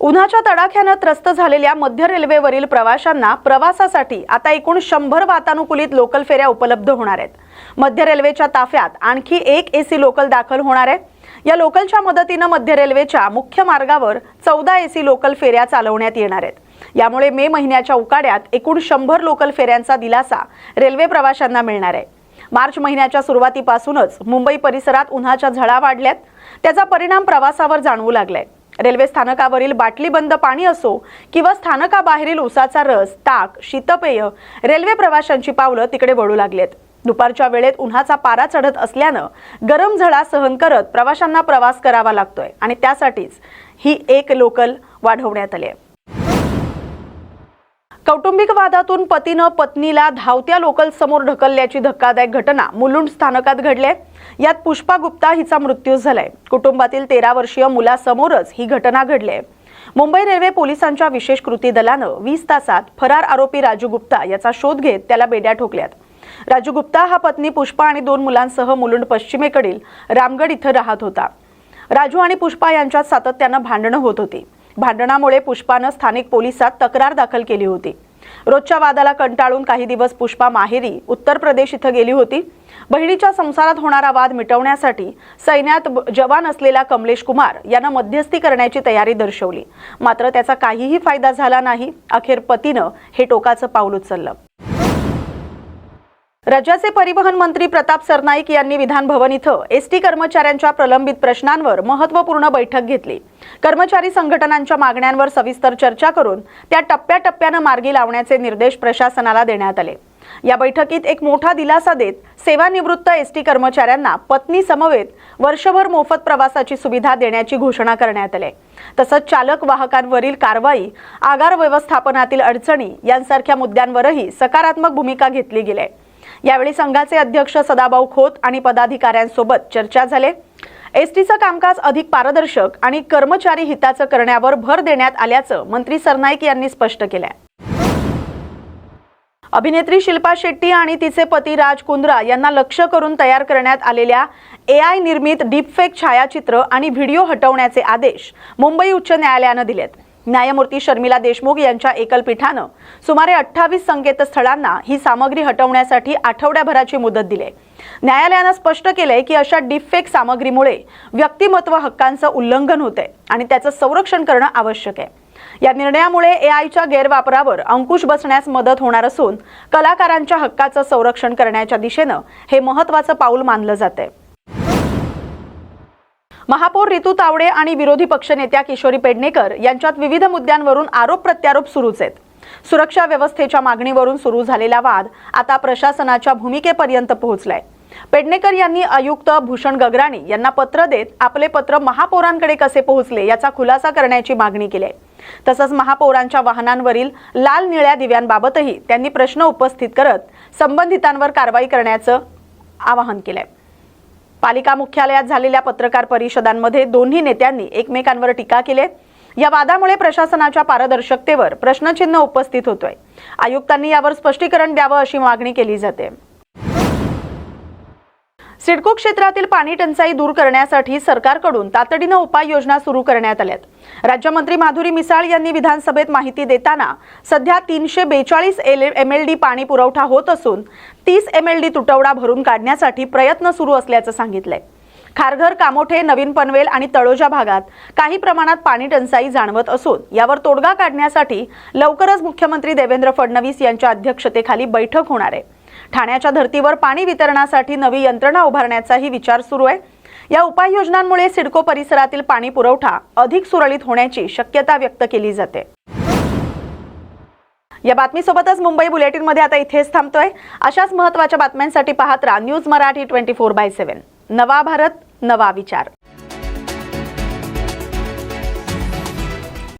उन्हाच्या तडाख्याने त्रस्त झालेल्या मध्य रेल्वेवरील प्रवाशांना प्रवासासाठी आता एकूण 100 वातानुकूलित लोकल फेऱ्या उपलब्ध होणार आहेत। मध्य रेल्वेच्या ताफ्यात आणखी एक एसी लोकल दाखल होणार आहे। या लोकलच्या मदतीने मध्य रेल्वेच्या मुख्य मार्गावर 14 एसी लोकल फेऱ्या चालवण्यात येणार आहेत। यामुळे मे महिन्याच्या उकाड्यात एकूण 100 लोकल फेऱ्यांचा दिलासा रेल्वे प्रवाशांना मिळणार आहे। मार्च महिन्याच्या सुरुवातीपासूनच मुंबई परिसरात उन्हाच्या झळा वाढल्यात, त्याचा परिणाम प्रवासावर जाणवू लागलाय। रेल्वे स्थानकावरील बाटलीबंद पाणी असो किंवा स्थानकाबाहेरील उसाचा रस, ताक, शीतपेय, रेल्वे प्रवाशांची पावलं तिकडे वळू लागलेत। दुपारच्या वेळेत उन्हाचा पारा चढत असल्याने गरम झळा सहन करत प्रवाशांना प्रवास करावा लागतोय आणि त्यासाठीच ही एक लोकल वाढवण्यात आली आहे। कौटुंबिक वादातून पतीने पत्नीला धावत्या लोकल समोर ढकलल्याची धक्कादायक घटना मुलुंड स्थानकात घडली आहे। यात पुष्पा गुप्ता हिचा मृत्यू झालाय। कुटुंबातील 13 वर्षीय मुलासमोरच ही घटना घडली आहे। मुंबई रेल्वे पोलिसांच्या विशेष कृती दलाने 20 तासात फरार आरोपी राजू गुप्ता याचा शोध घेत त्याला बेड्या ठोकल्यात। राजू गुप्ता हा पत्नी पुष्पा आणि 2 मुलांसह मुलुंड पश्चिमेकडील रामगड इथं राहत होता। राजू आणि पुष्पा यांच्यात सातत्याने भांडणं होत होती। भांडणामुळे पुष्पाने स्थानिक पोलिसात तक्रार दाखल केली होती। रोजच्या वादाला कंटाळून काही दिवस पुष्पा माहेरी उत्तर प्रदेश इथं गेली होती। बहिणीच्या संसारात होणारा वाद मिटवण्यासाठी सैन्यात जवान असलेला कमलेश कुमार याने मध्यस्थी करण्याची तयारी दर्शवली, मात्र त्याचा काहीही फायदा झाला नाही। अखेर पतीने हे टोकाचं पाऊल उचललं। राज्याचे परिवहन मंत्री प्रताप सरनाईक यांनी विधान भवन इथं एसटी कर्मचाऱ्यांच्या प्रलंबित प्रश्नांवर महत्त्वपूर्ण बैठक घेतली। कर्मचारी संघटनांच्या मागण्यांवर सविस्तर चर्चा करून त्या टप्प्याटप्प्याने मार्गी लावण्याचे निर्देश प्रशासनाला देण्यात आले। या बैठकीत एक मोठा दिलासा देत सेवानिवृत्त एसटी कर्मचाऱ्यांना पत्नी समवेत वर्षभर मोफत प्रवासाची सुविधा देण्याची घोषणा करण्यात आली। तसंच चालक वाहकांवरील कारवाई, आगार व्यवस्थापनातील अडचणी यांसारख्या मुद्द्यांवरही सकारात्मक भूमिका घेतली गेली। यावेळी संघाचे अध्यक्ष सदाभाऊ खोत आणि पदाधिकाऱ्यांसोबत चर्चा झाली। एसटीचं कामकाज अधिक पारदर्शक आणि कर्मचारी हिताचं करण्यावर भर देण्यात आल्याचं मंत्री सरनाईक यांनी स्पष्ट केलंय। अभिनेत्री शिल्पा शेट्टी आणि तिचे पती राज कुंद्रा यांना लक्ष्य करून तयार करण्यात आलेल्या AI निर्मित डीपफेक छायाचित्र आणि व्हिडिओ हटवण्याचे आदेश मुंबई उच्च न्यायालयाने दिलेत। न्यायमूर्ती शर्मिला देशमुख यांच्या एकलपीठाने सुमारे 28 संकेतस्थळांना ही सामग्री हटवण्यासाठी आठवड्याभराची मुदत दिली। न्यायालयाने स्पष्ट केले की अशा डीपफेक सामग्रीमुळे व्यक्तिमत्व हक्कांचं उल्लंघन होते आणि त्याचं संरक्षण करणं आवश्यक आहे। या निर्णयामुळे AIच्या गैरवापरावर अंकुश बसण्यास मदत होणार असून कलाकारांच्या हक्काचं संरक्षण करण्याच्या दिशेने हे महत्त्वाचं पाऊल मानलं जाते। महापौर रितू तावडे आणि विरोधी पक्षनेत्या किशोरी पेडणेकर यांच्यात विविध मुद्द्यांवरून आरोप प्रत्यारोप सुरूच आहेत। सुरक्षा व्यवस्थेच्या मागणीवरून सुरू झालेला वाद आता प्रशासनाच्या भूमिकेपर्यंत पोहोचलाय। पेडणेकर यांनी आयुक्त भूषण गगराणी यांना पत्र देत आपले पत्र महापौरांकडे कसे पोहोचले याचा खुलासा करण्याची मागणी केली आहे। तसंच महापौरांच्या वाहनांवरील लाल निळ्या दिव्यांबाबतही त्यांनी प्रश्न उपस्थित करत संबंधितांवर कारवाई करण्याचं आवाहन केलंय। पालिका मुख्यालयात झालेल्या पत्रकार परिषदांमध्ये दोन्ही नेत्यांनी एकमेकांवर टीका केली। या वादामुळे प्रशासनाच्या पारदर्शकतेवर प्रश्नचिन्ह उपस्थित होतोय। आयुक्तांनी यावर स्पष्टीकरण द्यावं अशी मागणी केली जाते। सिडको क्षेत्रातील पाणी टंचाई दूर करण्यासाठी सरकारकडून तातडीने उपाययोजना सुरू करण्यात आल्यात। राज्यमंत्री माधुरी मिसाळ यांनी विधानसभेत माहिती देताना सध्या 342 MLD पाणी पुरवठा होत असून 30 MLD तुटवडा भरून काढण्यासाठी प्रयत्न सुरू असल्याचं सांगितलंय। खारघर, कामोठे, नवीन पनवेल आणि तळोजा भागात काही प्रमाणात पाणी टंचाई जाणवत असून यावर तोडगा काढण्यासाठी लवकरच मुख्यमंत्री देवेंद्र फडणवीस यांच्या अध्यक्षतेखाली बैठक होणार आहे। ठाण्याच्या धर्तीवर पाणी वितरणासाठी नवी यंत्रणा उभारण्याचाही विचार सुरू आहे। या उपाययोजनांमुळे सिडको परिसरातील पाणी पुरवठा अधिक सुरळीत होण्याची शक्यता व्यक्त केली जाते। या बातमीसोबतच मुंबई बुलेटिनमध्ये आता इथेच थांबतोय। अशाच महत्त्वाच्या बातम्यांसाठी पाहत राहा न्यूज मराठी 24/7। नवा भारत, नवा विचार।